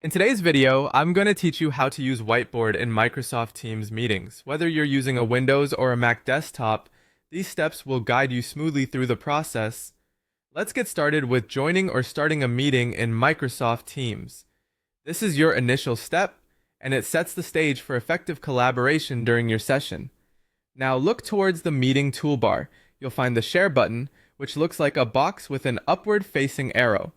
In today's video, I'm going to teach you how to use Whiteboard in Microsoft Teams meetings. Whether you're using a Windows or a Mac desktop, these steps will guide you smoothly through the process. Let's get started with joining or starting a meeting in Microsoft Teams. This is your initial step, and it sets the stage for effective collaboration during your session. Now look towards the meeting toolbar. You'll find the Share button, which looks like a box with an upward-facing arrow.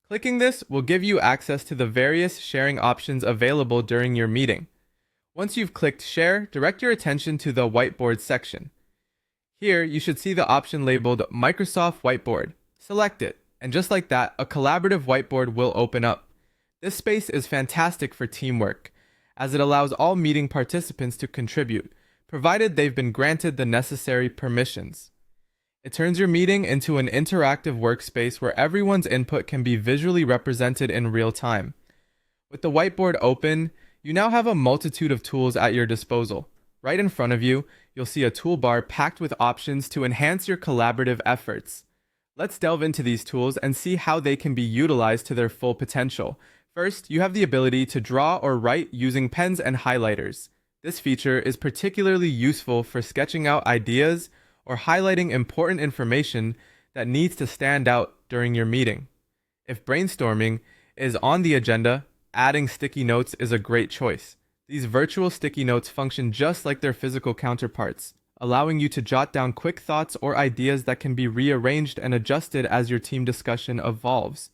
Clicking this will give you access to the various sharing options available during your meeting. Once you've clicked Share, direct your attention to the Whiteboard section. Here, you should see the option labeled Microsoft Whiteboard. Select it, and just like that, a collaborative whiteboard will open up. This space is fantastic for teamwork, as it allows all meeting participants to contribute, provided they've been granted the necessary permissions. It turns your meeting into an interactive workspace where everyone's input can be visually represented in real time. With the whiteboard open, you now have a multitude of tools at your disposal. Right in front of you, you'll see a toolbar packed with options to enhance your collaborative efforts. Let's delve into these tools and see how they can be utilized to their full potential. First, you have the ability to draw or write using pens and highlighters. This feature is particularly useful for sketching out ideas or highlighting important information that needs to stand out during your meeting. If brainstorming is on the agenda, adding sticky notes is a great choice. These virtual sticky notes function just like their physical counterparts, allowing you to jot down quick thoughts or ideas that can be rearranged and adjusted as your team discussion evolves.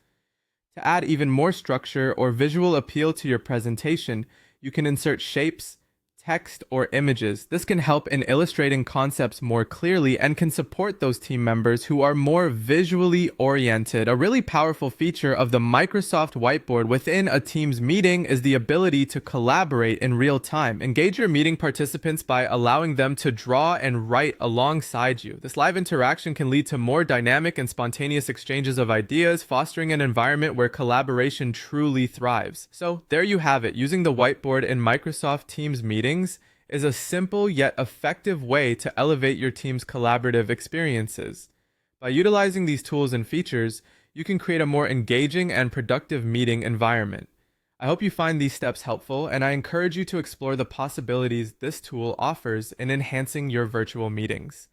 To add even more structure or visual appeal to your presentation, you can insert shapes, text, or images. This can help in illustrating concepts more clearly and can support those team members who are more visually oriented. A really powerful feature of the Microsoft Whiteboard within a Teams meeting is the ability to collaborate in real time. Engage your meeting participants by allowing them to draw and write alongside you. This live interaction can lead to more dynamic and spontaneous exchanges of ideas, fostering an environment where collaboration truly thrives. So there you have it. Using the whiteboard in Microsoft Teams meetings is a simple yet effective way to elevate your team's collaborative experiences. By utilizing these tools and features, you can create a more engaging and productive meeting environment. I hope you find these steps helpful, and I encourage you to explore the possibilities this tool offers in enhancing your virtual meetings.